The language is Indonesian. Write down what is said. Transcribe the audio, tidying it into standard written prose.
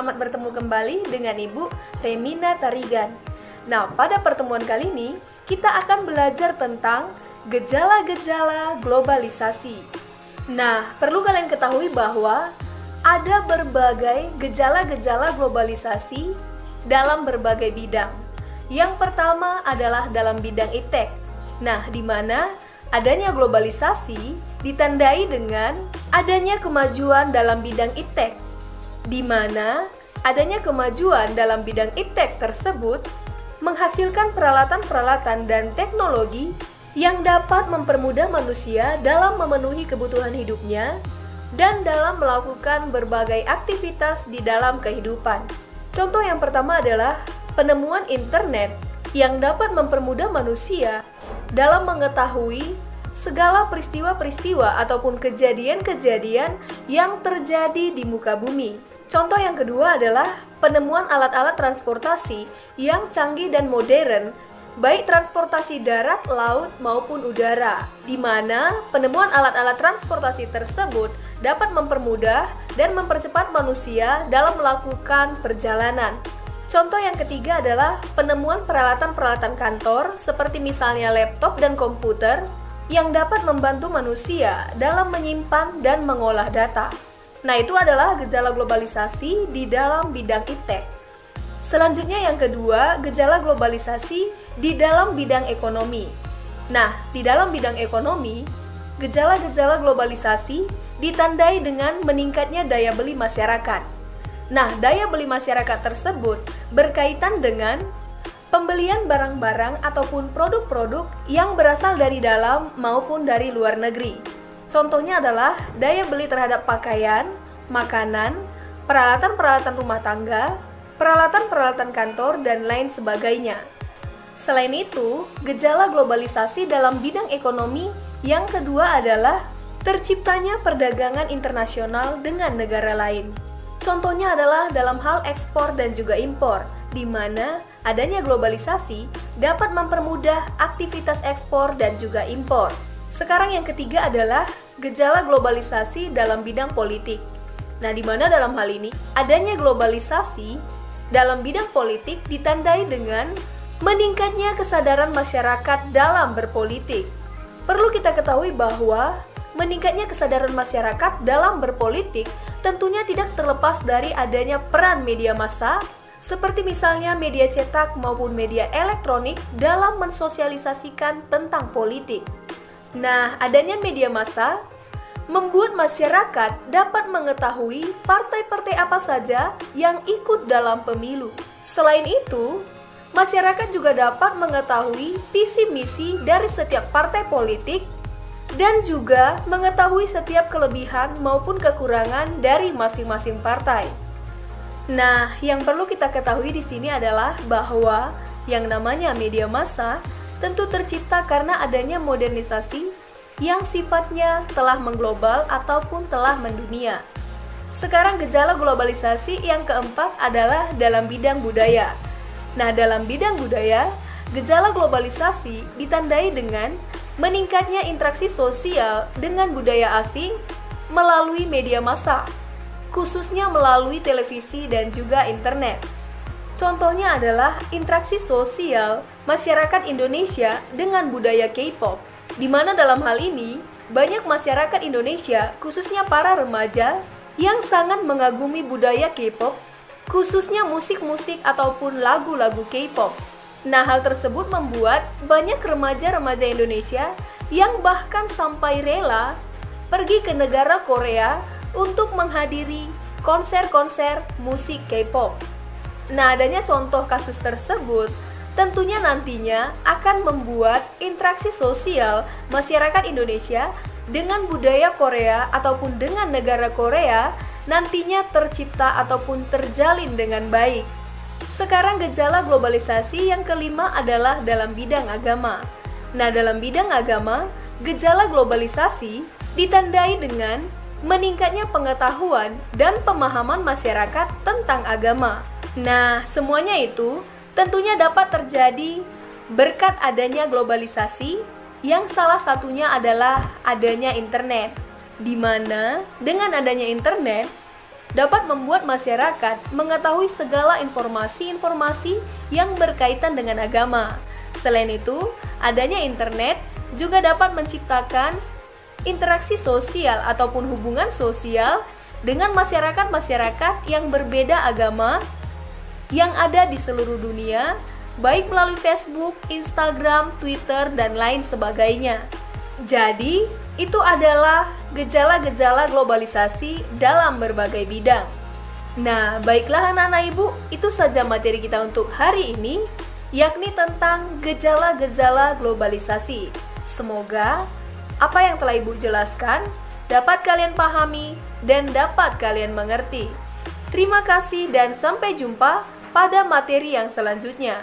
selamat bertemu kembali dengan Ibu Remina Tarigan. Nah, pada pertemuan kali ini kita akan belajar tentang gejala-gejala globalisasi. Nah, perlu kalian ketahui bahwa ada berbagai gejala-gejala globalisasi dalam berbagai bidang. Yang pertama adalah dalam bidang iptek. Nah, di mana adanya globalisasi ditandai dengan adanya kemajuan dalam bidang iptek, di mana adanya kemajuan dalam bidang iptek tersebut menghasilkan peralatan-peralatan dan teknologi yang dapat mempermudah manusia dalam memenuhi kebutuhan hidupnya dan dalam melakukan berbagai aktivitas di dalam kehidupan. Contoh yang pertama adalah penemuan internet yang dapat mempermudah manusia dalam mengetahui segala peristiwa-peristiwa ataupun kejadian-kejadian yang terjadi di muka bumi. Contoh yang kedua adalah penemuan alat-alat transportasi yang canggih dan modern, baik transportasi darat, laut, maupun udara, di mana penemuan alat-alat transportasi tersebut dapat mempermudah dan mempercepat manusia dalam melakukan perjalanan. Contoh yang ketiga adalah penemuan peralatan-peralatan kantor, seperti misalnya laptop dan komputer, yang dapat membantu manusia dalam menyimpan dan mengolah data. Nah, itu adalah gejala globalisasi di dalam bidang iptek. Selanjutnya yang kedua, gejala globalisasi di dalam bidang ekonomi. Nah, di dalam bidang ekonomi, gejala-gejala globalisasi ditandai dengan meningkatnya daya beli masyarakat. Nah, daya beli masyarakat tersebut berkaitan dengan pembelian barang-barang ataupun produk-produk yang berasal dari dalam maupun dari luar negeri. Contohnya adalah daya beli terhadap pakaian, makanan, peralatan-peralatan rumah tangga, peralatan-peralatan kantor, dan lain sebagainya. Selain itu, gejala globalisasi dalam bidang ekonomi yang kedua adalah terciptanya perdagangan internasional dengan negara lain. Contohnya adalah dalam hal ekspor dan juga impor, di mana adanya globalisasi dapat mempermudah aktivitas ekspor dan juga impor. Sekarang yang ketiga adalah gejala globalisasi dalam bidang politik. Nah, di mana dalam hal ini adanya globalisasi dalam bidang politik ditandai dengan meningkatnya kesadaran masyarakat dalam berpolitik. Perlu kita ketahui bahwa meningkatnya kesadaran masyarakat dalam berpolitik tentunya tidak terlepas dari adanya peran media massa, seperti misalnya media cetak maupun media elektronik dalam mensosialisasikan tentang politik. Nah, adanya media massa membuat masyarakat dapat mengetahui partai-partai apa saja yang ikut dalam pemilu. Selain itu, masyarakat juga dapat mengetahui visi misi dari setiap partai politik dan juga mengetahui setiap kelebihan maupun kekurangan dari masing-masing partai. Nah, yang perlu kita ketahui di sini adalah bahwa yang namanya media massa tentu tercipta karena adanya modernisasi yang sifatnya telah mengglobal ataupun telah mendunia. Sekarang gejala globalisasi yang keempat adalah dalam bidang budaya. Nah, dalam bidang budaya, gejala globalisasi ditandai dengan meningkatnya interaksi sosial dengan budaya asing melalui media massa, khususnya melalui televisi dan juga internet. Contohnya adalah interaksi sosial masyarakat Indonesia dengan budaya K-pop, di mana dalam hal ini banyak masyarakat Indonesia, khususnya para remaja, yang sangat mengagumi budaya K-pop, khususnya musik-musik ataupun lagu-lagu K-pop. Nah, hal tersebut membuat banyak remaja-remaja Indonesia yang bahkan sampai rela pergi ke negara Korea untuk menghadiri konser-konser musik K-pop. Nah, adanya contoh kasus tersebut tentunya nantinya akan membuat interaksi sosial masyarakat Indonesia dengan budaya Korea ataupun dengan negara Korea nantinya tercipta ataupun terjalin dengan baik. Sekarang gejala globalisasi yang kelima adalah dalam bidang agama. Nah, dalam bidang agama, gejala globalisasi ditandai dengan meningkatnya pengetahuan dan pemahaman masyarakat tentang agama. Nah, semuanya itu tentunya dapat terjadi berkat adanya globalisasi yang salah satunya adalah adanya internet. Di mana dengan adanya internet, dapat membuat masyarakat mengetahui segala informasi-informasi yang berkaitan dengan agama. Selain itu, adanya internet juga dapat menciptakan interaksi sosial ataupun hubungan sosial dengan masyarakat-masyarakat yang berbeda agama yang ada di seluruh dunia, baik melalui Facebook, Instagram, Twitter, dan lain sebagainya. Jadi, itu adalah gejala-gejala globalisasi dalam berbagai bidang. Nah, baiklah anak-anak ibu, itu saja materi kita untuk hari ini, yakni tentang gejala-gejala globalisasi. Semoga apa yang telah ibu jelaskan dapat kalian pahami dan dapat kalian mengerti. Terima kasih dan sampai jumpa pada materi yang selanjutnya.